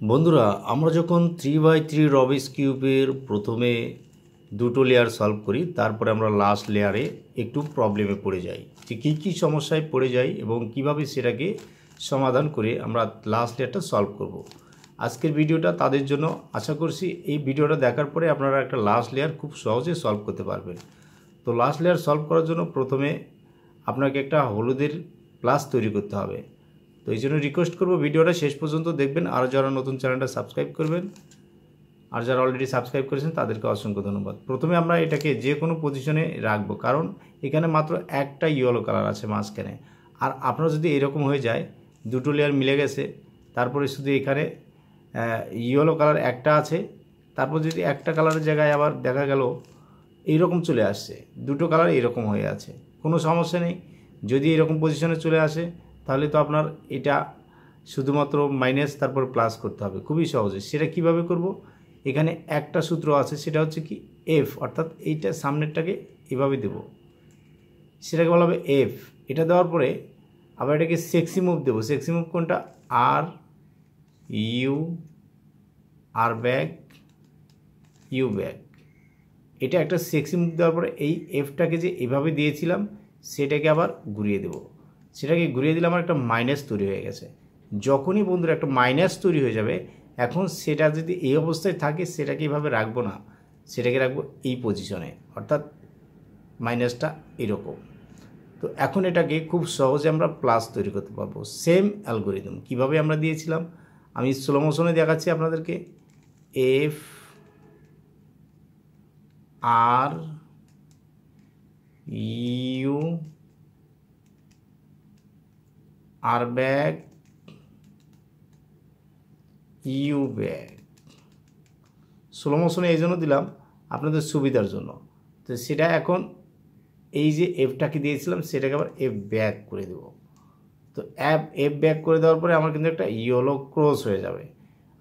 বন্ধুরা, আমরা যখন 3x3 রবিক্স কিউবের প্রথমে দুটো লেয়ার সলভ করি, তারপরে আমরা লাস্ট লেয়ারে একটু প্রবলেমে পড়ে যাই যে কী সমস্যায় পড়ে যাই এবং কিভাবে সেটাকে সমাধান করে আমরা লাস্ট লেয়ারটা সলভ করব। আজকের ভিডিওটা তাদের জন্য। আশা করছি এই ভিডিওটা দেখার পরে আপনারা একটা লাস্ট লেয়ার খুব সহজে সলভ করতে পারবেন। তো লাস্ট লেয়ার সলভ করার জন্য প্রথমে আপনাকে একটা হলুদের প্লাস তৈরি করতে হবে। তো এই জন্য রিকোয়েস্ট করব ভিডিওটা শেষ পর্যন্ত দেখবেন, আর যারা নতুন চ্যানেলটা সাবস্ক্রাইব করবেন, আর যারা অলরেডি সাবস্ক্রাইব করেছেন তাদেরকে অসংখ্য ধন্যবাদ। প্রথমে আমরা এটাকে যে কোনো পজিশনে রাখবো, কারণ এখানে মাত্র একটা ইয়েলো কালার আছে মাঝখানে। আর আপনার যদি এরকম হয়ে যায় দুটো লেয়ার মিলে গেছে, তারপরে শুধু এখানে ইয়েলো কালার একটা আছে, তারপর যদি একটা কালারের জায়গায় আবার দেখা গেল এইরকম চলে আসছে, দুটো কালার এরকম হয়ে আছে, কোনো সমস্যা নেই। যদি এরকম পজিশনে চলে আসে তাহলে তো আপনার এটা শুধুমাত্র মাইনাস তারপর প্লাস করতে হবে, খুবই সহজে। সেটা কিভাবে করব? এখানে একটা সূত্র আছে, সেটা হচ্ছে কি এফ, অর্থাৎ এইটা সামনেরটাকে এভাবে দেব, সেটাকে বলা হবে এফ। এটা দেওয়ার পরে আবার এটাকে সেক্সি মুভ দেবো। সেক্সি মুভ কোনটা? R U, R back, U back. এটা একটা সেক্সি মুভ দেওয়ার পরে এই এফটাকে যে এভাবে দিয়েছিলাম সেটাকে আবার ঘুরিয়ে দেব। সেটাকে ঘুরিয়ে দিলে আমার একটা মাইনাস তৈরি হয়ে গেছে। যখনই বন্ধুরা একটা মাইনাস তৈরি হয়ে যাবে, এখন সেটা যদি এই অবস্থায় থাকে সেটাকে এইভাবে রাখবো না, সেটাকে রাখবো এই পজিশনে, অর্থাৎ মাইনাসটা এরকম। তো এখন এটাকে খুব সহজে আমরা প্লাস তৈরি করতে পারবো। সেম অ্যালগোরিদম কীভাবে আমরা দিয়েছিলাম আমি স্লো মোশনে দেখাচ্ছি আপনাদেরকে। F, R U, R back, U back. Slow মোশনে এই জন্য দিলাম আপনাদের সুবিধার জন্য। তো সেটা এখন এই যে এফটাকে দিয়েছিলাম সেটাকে আবার এফ ব্যাক করে দেব। তো এফ ব্যাক করে দেওয়ার পরে আমার কিন্তু একটা ইয়েলো ক্রস হয়ে যাবে।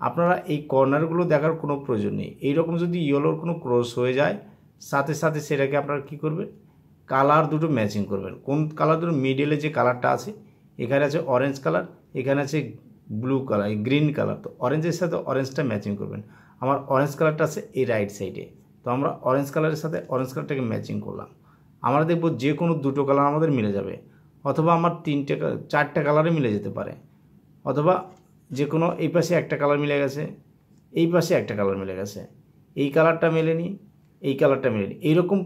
আপনারা এই কর্নারগুলো দেখার কোনো প্রয়োজন নেই। এইরকম যদি ইয়েলোর কোনো ক্রস হয়ে যায়, সাথে সাথে সেটাকে আপনারা কী করবেন? কালার দুটো ম্যাচিং করবেন। কোন কালার দুটো? মিডলে যে কালারটা আছে, এখানে আছে অরেঞ্জ কালার, এখানে আছে ব্লু কালার, গ্রিন কালার। তো অরেঞ্জের সাথে অরেঞ্জটা ম্যাচিং করবেন। আমার অরেঞ্জ কালারটা আছে এই রাইট সাইডে, তো আমরা অরেঞ্জ কালারের সাথে অরেঞ্জ কালারটাকে ম্যাচিং করলাম। আমরা দেখব যে কোনো দুটো কালার আমাদের মিলে যাবে, অথবা আমার চারটে কালারে মিলে যেতে পারে, অথবা যে কোনো এই পাশে একটা কালার মিলে গেছে, এই পাশে একটা কালার মিলে গেছে, এই কালারটা মেলেনি, এই কালারটা মেলেনি। এইরকম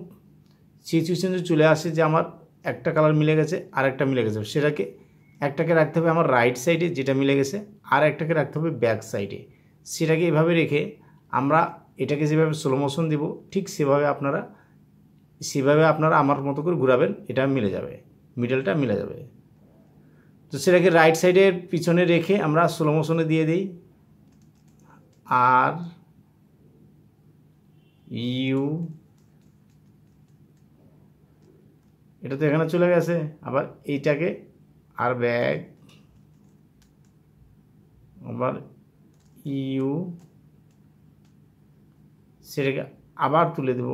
সিচুয়েশন চলে আসে যে আমার একটা কালার মিলে গেছে আর একটা মিলে গেছে, সেটাকে একটাকে রাখতে হবে আমার রাইট সাইডে যেটা মিলে গেছে, আর একটাকে রাখতে হবে ব্যাক সাইডে। সেটাকে এভাবে রেখে আমরা এটাকে যেভাবে স্লো মোশন দেব, ঠিক সেভাবে আপনারা আমার মতো করে ঘুরাবেন, এটা মিলে যাবে, মিডলটা মিলে যাবে। তো সেটাকে রাইট সাইডের পিছনে রেখে আমরা স্লো মোশনে দিয়ে দিই আর ইউ, এটা তো এখানে চলে গেছে, আবার এইটাকে আর ব্যাক, আবার ইউ, সেটাকে আবার তুলে দেব,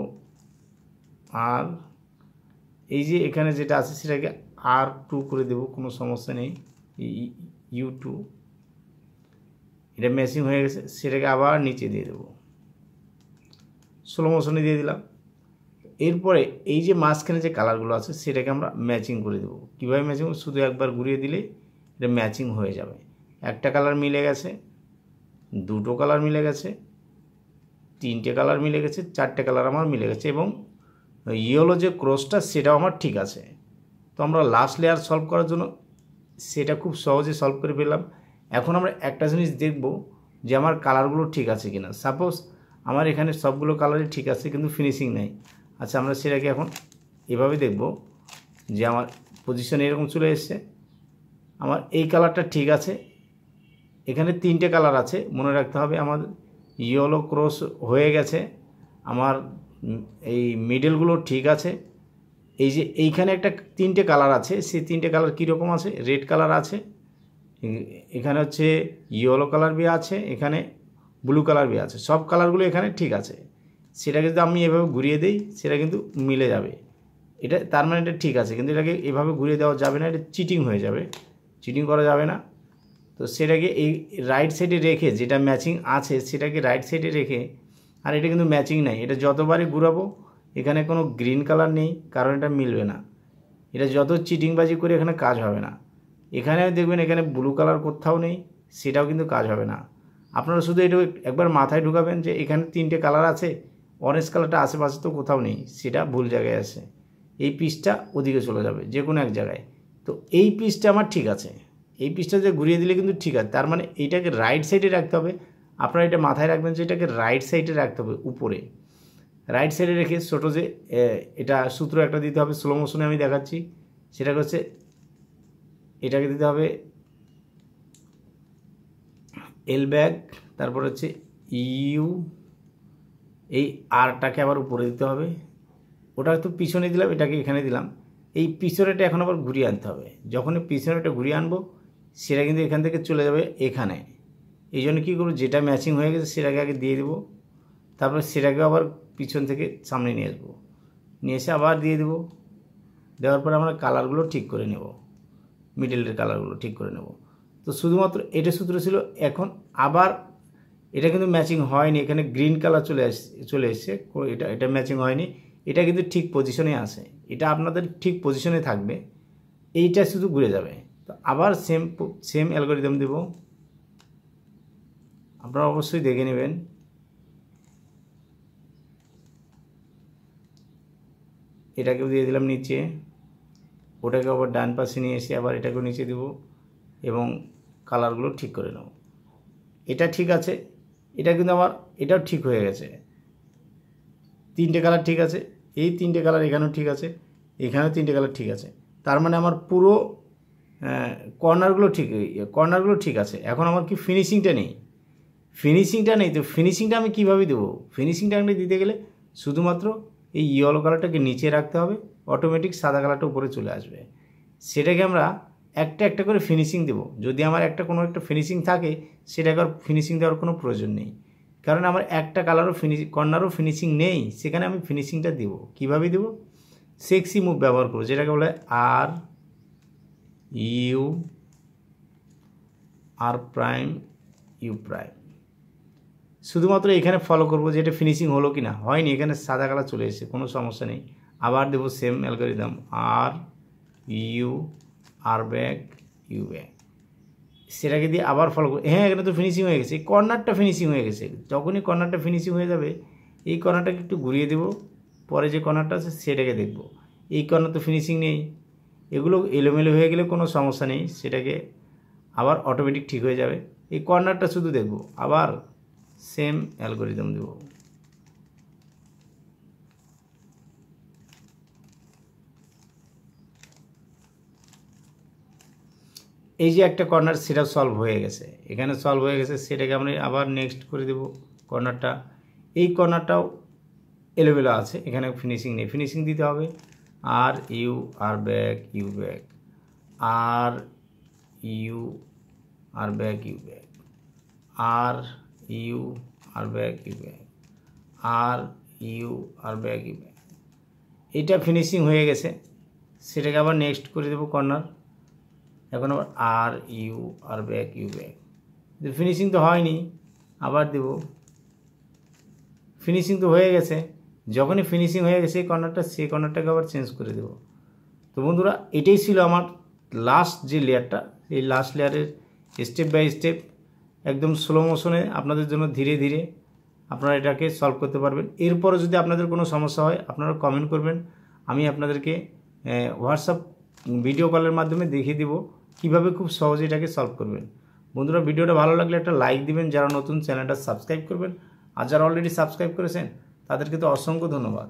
আর এই যে এখানে যেটা আছে সেটাকে আর টু করে দেব, কোনো সমস্যা নেই, ইউ টু। এটা ম্যাচিং হয়ে গেছে, সেটাকে আবার নিচে দিয়ে দেব, স্লো মোশনে দিয়ে দিলাম। এরপরে এই যে মাঝখানে যে কালারগুলো আছে সেটাকে আমরা ম্যাচিং করে দেবো। কীভাবে ম্যাচিং? শুধু একবার ঘুরিয়ে দিলে এটা ম্যাচিং হয়ে যাবে। একটা কালার মিলে গেছে, দুটো কালার মিলে গেছে, তিনটে কালার মিলে গেছে, চারটে কালার আমার মিলে গেছে, এবং ইয়েলো যে ক্রসটা সেটাও আমার ঠিক আছে। তো আমরা লাস্ট লেয়ার সলভ করার জন্য সেটা খুব সহজে সলভ করে পেলাম। এখন আমরা একটা জিনিস দেখব যে আমার কালারগুলো ঠিক আছে কিনা। সাপোজ আমার এখানে সবগুলো কালারই ঠিক আছে কিন্তু ফিনিশিং নেই। আচ্ছা, আমরা সেটাকে এখন এভাবে দেখব যে আমার পজিশন এরকম চলে এসছে, আমার এই কালারটা ঠিক আছে, এখানে তিনটে কালার আছে, মনে রাখতে হবে আমাদের ইয়েলো ক্রস হয়ে গেছে, আমার এই মিডলগুলো ঠিক আছে। এই যে এইখানে একটা তিনটে কালার আছে, সেই তিনটে কালার কীরকম আছে? রেড কালার আছে, এখানে হচ্ছে ইয়েলো কালার বি আছে, এখানে ব্লু কালার বি আছে, সব কালারগুলো এখানে ঠিক আছে। সেটাকে যদি আমি এভাবে ঘুরিয়ে দিই সেটা কিন্তু মিলে যাবে। এটা তার মানে এটা ঠিক আছে, কিন্তু এটাকে এভাবে ঘুরিয়ে দেওয়া যাবে না, এটা চিটিং হয়ে যাবে, চিটিং করা যাবে না। তো সেটাকে এই রাইট সাইডে রেখে, যেটা ম্যাচিং আছে সেটাকে রাইট সাইডে রেখে, আর এটা কিন্তু ম্যাচিং নাই, এটা যতবারই ঘুরাবো এখানে কোনো গ্রিন কালার নেই, কারণ এটা মিলবে না। এটা যত চিটিংবাজি করে এখানে কাজ হবে না। এখানে দেখবেন এখানে ব্লু কালার কোথাও নেই, সেটাও কিন্তু কাজ হবে না। আপনারা শুধু এটা একবার মাথায় ঢুকাবেন যে এখানে 3টে কালার আছে, অরেঞ্জ কালারটা আশেপাশে তো কোথাও নেই, সেটা ভুল জায়গায় আছে। এই পিসটা ওদিকে চলে যাবে যে কোনো এক জায়গায়। তো এই পিসটা আমার ঠিক আছে, এই পিসটা যে ঘুরিয়ে দিলে কিন্তু ঠিক আছে। তার মানে এইটাকে রাইট সাইডে রাখতে হবে। আপনারা এটা মাথায় রাখবেন যে এটাকে রাইট সাইডে রাখতে হবে, উপরে রাইট সাইডে রেখে ছোটো যে এটা সূত্র একটা দিতে হবে, স্লো মোশনে আমি দেখাচ্ছি। সেটা হচ্ছে এটাকে দিতে হবে এল ব্যাগ, তারপর হচ্ছে ইউ, এই আরটাকে আবার উপরে দিতে হবে। ওটা তো পিছনে দিলাম, এটাকে এখানে দিলাম। এই পিছনেটা এখন আবার ঘুরিয়ে আনতে হবে। যখন পিছনেটা ঘুরিয়ে আনবো সেটা কিন্তু এখান থেকে চলে যাবে এখানে। এই জন্য কী করবো, যেটা ম্যাচিং হয়ে গেছে সেটাকে আগে দিয়ে দেবো, তারপর সেটাকে আবার পিছন থেকে সামনে নিয়ে আসবো, নিয়ে এসে আবার দিয়ে দেবো। দেওয়ার পরে আমরা কালারগুলো ঠিক করে নেব, মিডলের কালারগুলো ঠিক করে নেব। তো শুধুমাত্র এটা সূত্র ছিল। এখন আবার এটা কিন্তু ম্যাচিং হয়নি, এখানে গ্রিন কালার চলে এসছে, এটা ম্যাচিং হয়নি। এটা কিন্তু ঠিক পজিশনে আছে, এটা আপনাদের ঠিক পজিশনে থাকবে, এইটা শুধু ঘুরে যাবে। তো আবার সেম অ্যালগরিদম দেব, আপনারা অবশ্যই দেখে নেবেন। এটাকেও দিয়ে দিলাম নিচে, ওটাকে আবার ডান পাশে নিয়ে এসে আবার এটাকেও নিচে দেব এবং কালারগুলো ঠিক করে নেব। এটা ঠিক আছে, এটা কিন্তু আমার এটাও ঠিক হয়ে গেছে। 3টে কালার ঠিক আছে, এই 3টে কালার এখানেও ঠিক আছে, এখানেও 3টে কালার ঠিক আছে। তার মানে আমার পুরো কর্নারগুলো ঠিক আছে। এখন আমার কি ফিনিশিংটা নেই, তো ফিনিশিংটা আমি কীভাবে দেবো? ফিনিশিংটা আমি দিতে গেলে শুধুমাত্র এই ইয়েলো কালারটাকে নিচে রাখতে হবে, অটোমেটিক সাদা কালারটা উপরে চলে আসবে। সেটাকে আমরা একটা একটা করে ফিনিশিং দেব। যদি আমার কোনো একটা ফিনিশিং থাকে, সেটাকে আর ফিনিশিং দেওয়ার কোনো প্রয়োজন নেই, কারণ আমার একটা কর্নারও ফিনিশিং নেই, সেখানে আমি ফিনিশিংটা দেব। কীভাবে দেব? সেক্সি মুভ ব্যবহার করব, যেটাকে বলে আর প্রাইম ইউ প্রাইম। শুধুমাত্র এখানে ফলো করব যে এটা ফিনিশিং হলো কি না। হয়নি, এখানে সাদা কালার চলে এসেছে, কোনো সমস্যা নেই। আবার দেবো same algorithm, R back U back, সেটাকে দিয়ে আবার ফলো করব। হ্যাঁ, এখানে তো ফিনিশিং হয়ে গেছে, এই কর্নারটা ফিনিশিং হয়ে গেছে। যখনই কর্নারটা ফিনিশিং হয়ে যাবে, এই কর্নারটাকে একটু ঘুরিয়ে দেবো, পরে যে কর্নারটা আছে সেটাকে দেখব। এই কর্নার তো ফিনিশিং নেই, এগুলো এলোমেলো হয়ে গেলে কোনো সমস্যা নেই, সেটাকে আবার অটোমেটিক ঠিক হয়ে যাবে। এই কর্নারটা শুধু দেখব, আবার সেম অ্যালগরিদম দেব। এই যে একটা কর্নার, সেটা সলভ হয়ে গেছে, এখানে সলভ হয়ে গেছে। সেটাকে আমরা আবার নেক্সট করে দেব কর্নারটা। এই কর্নারটাও এলোমেলো আছে, এখানে ফিনিশিং নেই, ফিনিশিং দিতে হবে। R back U back, R back U back, back U back, back U back. এটা ফিনিশিং হয়ে গেছে, সেটাকে আবার নেক্সট করে দেবো কর্নার। এখন আবার ব্যাক ইউ ব্যাক, ফিনিশিং তো হয়নি, আবার দেব। ফিনিশিং তো হয়ে গেছে, যখনই ফিনিশিং হয়ে গেছে সেই কর্নারটাকে আবার চেঞ্জ করে দেব। তো বন্ধুরা, এটাই ছিল আমার লাস্ট যে লেয়ারটা, এই লাস্ট লেয়ারের স্টেপ বাই স্টেপ, একদম স্লো মোশনে আপনাদের জন্য ধীরে ধীরে আপনারা এটাকে সলভ করতে পারবেন। এরপরে যদি আপনাদের কোনো সমস্যা হয়, আপনারা কমেন্ট করবেন, আমি আপনাদেরকে হোয়াটসঅ্যাপ ভিডিও কলের মাধ্যমে দেখিয়ে দিব কীভাবে খুব সহজে এটাকে সলভ করবেন। বন্ধুরা, ভিডিওটা ভালো লাগলে একটা লাইক দিবেন, যারা নতুন চ্যানেলটা সাবস্ক্রাইব করবেন, আর যারা অলরেডি সাবস্ক্রাইব করেছেন তাদেরকে তো অসংখ্য ধন্যবাদ।